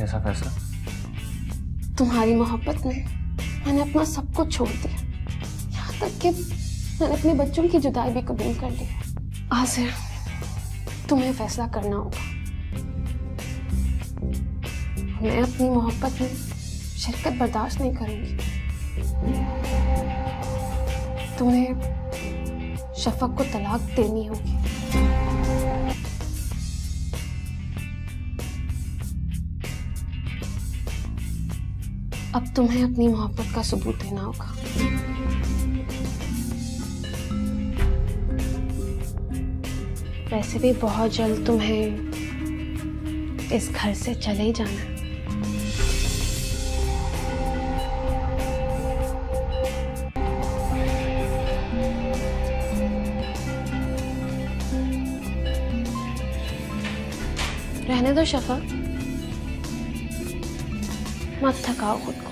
कैसा फैसला? तुम्हारी मोहब्बत में मैंने अपना सब कुछ छोड़ दिया, यहाँ तक कि मैंने अपने बच्चों की जुदाई भी कबूल कर ली। आज से तुम्हें फैसला करना होगा। मैं अपनी मोहब्बत में शिरकत बर्दाश्त नहीं करूंगी। तुम्हें शफक को तलाक देनी होगी। अब तुम्हें अपनी मोहब्बत का सबूत देना होगा। वैसे भी बहुत जल्द तुम्हें इस घर से चले ही जाना है। रहने दो शफक, मत थकाओ खुद को।